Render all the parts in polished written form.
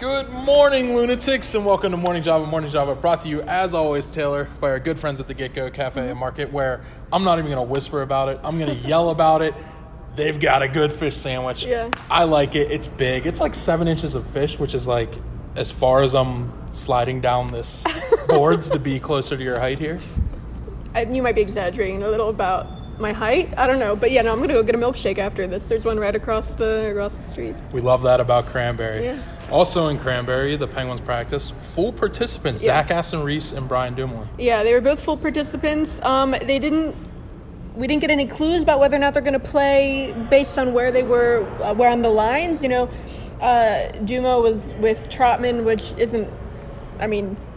Good morning, lunatics, and welcome to Morning Java. Morning Java brought to you, as always, Taylor, by our good friends at the Get-Go Cafe and Market, where I'm not even going to whisper about it. I'm going to yell about it. They've got a good fish sandwich. Yeah. I like it. It's big. It's like 7 inches of fish, which is like as far as I'm sliding down this boards to be closer to your height here. You might be exaggerating a little about my height. I don't know. But yeah, no, I'm going to go get a milkshake after this. There's one right across the street. We love that about Cranberry. Yeah. Also in Cranberry, the Penguins practice, full participants, Zach Aston-Reese and Brian Dumoulin. Yeah, they were both full participants. We didn't get any clues about whether or not they're going to play based on where they were on the lines. You know, Dumo was with Trotman, which isn't,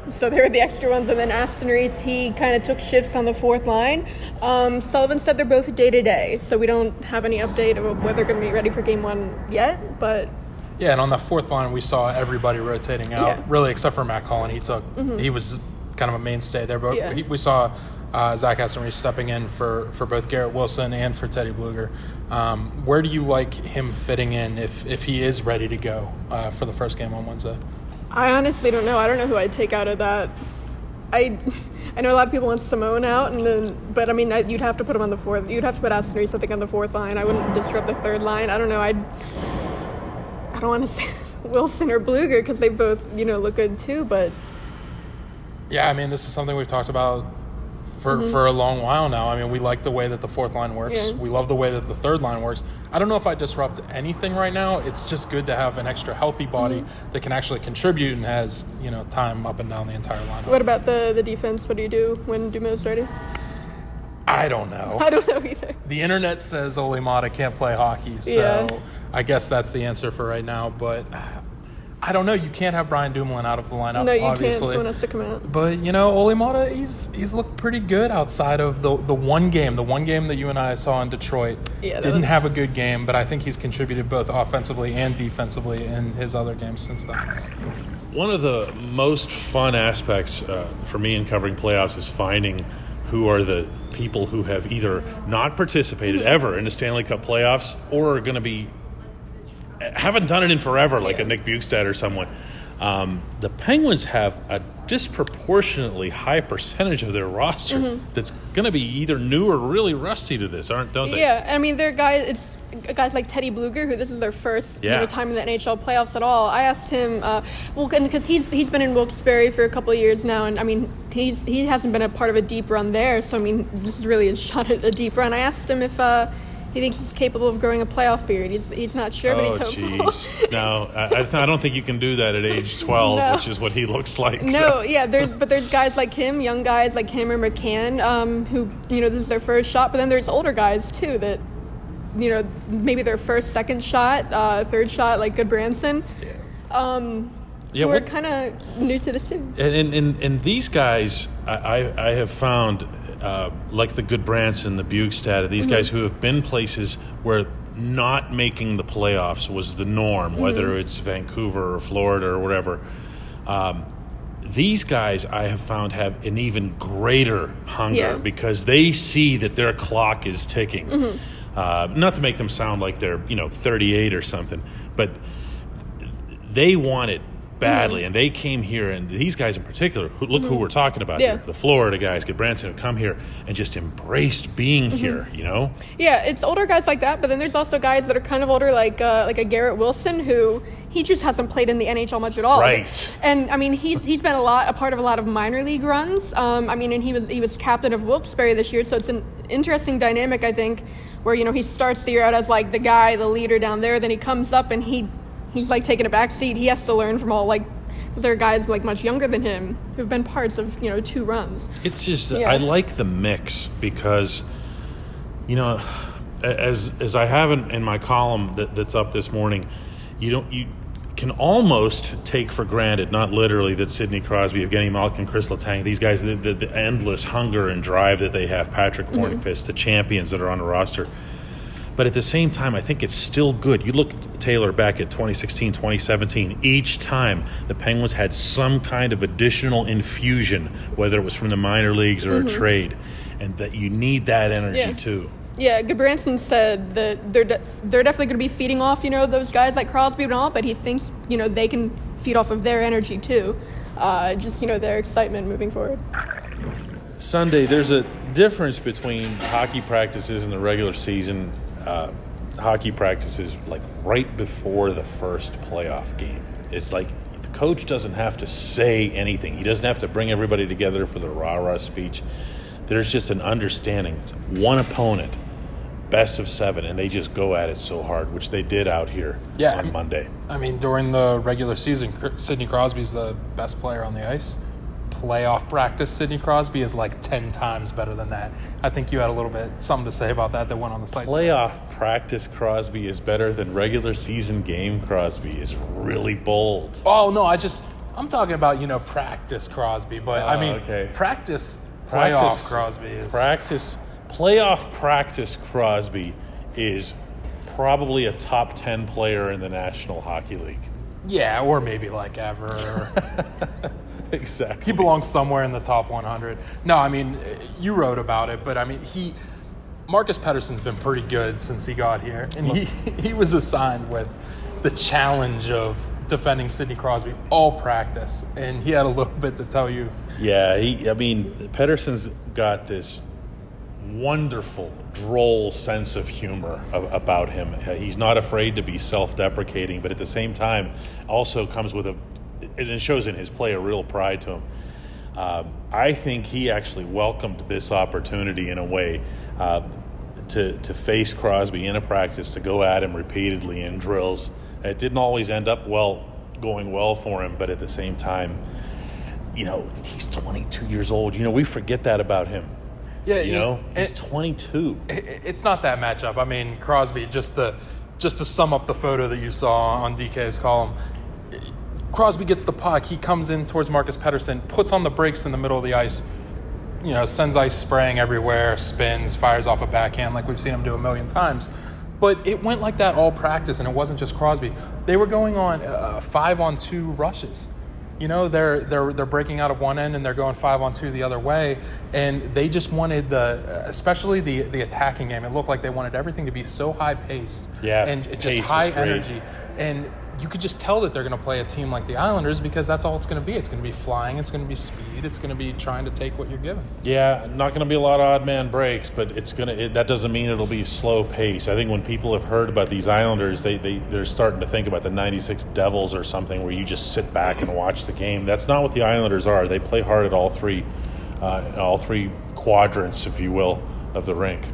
so they were the extra ones. And then Aston-Reese, he kind of took shifts on the fourth line. Sullivan said they're both day-to-day, so we don't have any update of whether they're going to be ready for game one yet, but... Yeah, and on the fourth line, we saw everybody rotating out, really, except for Matt Cullen. He was kind of a mainstay there, but we saw Zach Aston-Reese stepping in for both Garrett Wilson and for Teddy Bluger. Where do you like him fitting in if he is ready to go for the first game on Wednesday? I honestly don't know. I don't know who I'd take out of that. I know a lot of people want Simone out, but you'd have to put him on the fourth. You'd have to put Aston-Reese, I think, on the fourth line. I wouldn't disrupt the third line. I don't know. I don't want to say Wilson or Bluger because they both, look good too, but... Yeah, this is something we've talked about for a long while now. We like the way that the fourth line works. Yeah. We love the way that the third line works. I don't know if I disrupt anything right now. It's just good to have an extra healthy body that can actually contribute and has, time up and down the entire lineup. What about the defense? What do you do when Dumo's ready? I don't know. I don't know either. The internet says Ole Mata can't play hockey, so I guess that's the answer for right now. But I don't know. You can't have Brian Dumoulin out of the lineup, no, you obviously. can't. Someone has to come out. But, Ole Mata, he's looked pretty good outside of the one game. The one game that you and I saw in Detroit. Yeah, didn't have a good game, but I think he's contributed both offensively and defensively in his other games since then. One of the most fun aspects for me in covering playoffs is finding who are the people who have either not participated ever in the Stanley Cup playoffs or are going to haven't done it in forever, like a Nick Bjugstad or someone. The Penguins have a disproportionately high percentage of their roster that's going to be either new or really rusty to this, don't they? Yeah, they're guys like Teddy Bluger, who this is their first time in the NHL playoffs at all. I asked him, because he's been in Wilkes-Barre for a couple of years now, and he hasn't been a part of a deep run there, so this is really his shot at a deep run. I asked him if he thinks he's capable of growing a playoff beard. He's not sure, but he's hopeful. Jeez. No, I don't think you can do that at age 12, which is what he looks like. No, yeah, there's guys like him, young guys like him or McCann, who, this is their first shot, but then there's older guys, too, that, maybe their first, second shot, third shot, like Goodbranson. Who are kind of new to this, too. And these guys, I have found... like the Goodbranson, the Bjugstad, these guys who have been places where not making the playoffs was the norm, whether it's Vancouver or Florida or whatever. These guys, I have found, have an even greater hunger because they see that their clock is ticking. Not to make them sound like they're 38 or something, but they want it badly, and they came here, and these guys in particular, who we're talking about here, the Florida guys, Goodbranson, have come here and just embraced being here, Yeah, it's older guys like that, but then there's also guys that are kind of older, like a Garrett Wilson, who he just hasn't played in the NHL much at all. Right. And, he's been a part of a lot of minor league runs, and he was captain of Wilkes-Barre this year, so it's an interesting dynamic, I think, where, he starts the year out as, like, the guy, the leader down there, then he comes up and he's like taking a back seat. He has to learn from all, like, because there are guys like much younger than him who've been parts of 2 runs. It's just I like the mix because as I have in my column that's up this morning, you can almost take for granted, not literally, that Sidney Crosby, Evgeny Malkin, Chris Letang, these guys, the endless hunger and drive that they have, Patrick Hornqvist, the champions that are on the roster. But at the same time, I think it's still good. You look, Taylor, back at 2016, 2017, each time the Penguins had some kind of additional infusion, whether it was from the minor leagues or a trade, and that you need that energy too. Yeah, Goodbranson said that they're definitely going to be feeding off, those guys like Crosby and all, but he thinks, they can feed off of their energy too. Just, their excitement moving forward. Sunday, there's a difference between hockey practices and the regular season. Hockey practices like right before the first playoff game. It's like the coach doesn't have to say anything. He doesn't have to bring everybody together for the rah-rah speech. There's just an understanding. It's one opponent, best of 7, and they just go at it so hard, which they did out here on Monday. I mean, during the regular season, Sidney Crosby's the best player on the ice. Playoff practice, Sidney Crosby is like 10 times better than that. I think you had a little bit something to say about that went on the site. Playoff practice Crosby is better than regular season game Crosby is really bold. Oh, no, I'm talking about, practice Crosby, but practice playoff Crosby is... Playoff practice Crosby is probably a top 10 player in the National Hockey League. Yeah, or maybe like ever. Exactly. He belongs somewhere in the top 100. No, I mean, you wrote about it, but I mean, Marcus Pettersson's been pretty good since he got here, and he was assigned with the challenge of defending Sidney Crosby all practice, and he had a little bit to tell you. Yeah, Pettersson's got this wonderful, droll sense of humor about him. He's not afraid to be self-deprecating, but at the same time also comes with and it shows in his play, a real pride to him. I think he actually welcomed this opportunity in a way to face Crosby in a practice, to go at him repeatedly in drills. It didn't always end up going well for him, but at the same time, he's 22 years old. We forget that about him. Yeah, he's 22. It's not that matchup. I mean, Crosby, just to sum up the photo that you saw on DK's column, Crosby gets the puck. He comes in towards Marcus Pettersson, puts on the brakes in the middle of the ice, sends ice spraying everywhere, spins, fires off a backhand like we've seen him do a million times. But it went like that all practice, and it wasn't just Crosby. They were going on 5-on-2 rushes. They're breaking out of one end and they're going 5-on-2 the other way, and they just wanted especially the attacking game. It looked like they wanted everything to be so high paced, and just high energy, and you could just tell that they're going to play a team like the Islanders because that's all it's going to be. It's going to be flying. It's going to be speed. It's going to be trying to take what you're given. Yeah, not going to be a lot of odd man breaks, but that doesn't mean it'll be slow pace. I think when people have heard about these Islanders, they're starting to think about the '96 Devils or something where you just sit back and watch the game. That's not what the Islanders are. They play hard at all three quadrants, if you will, of the rink.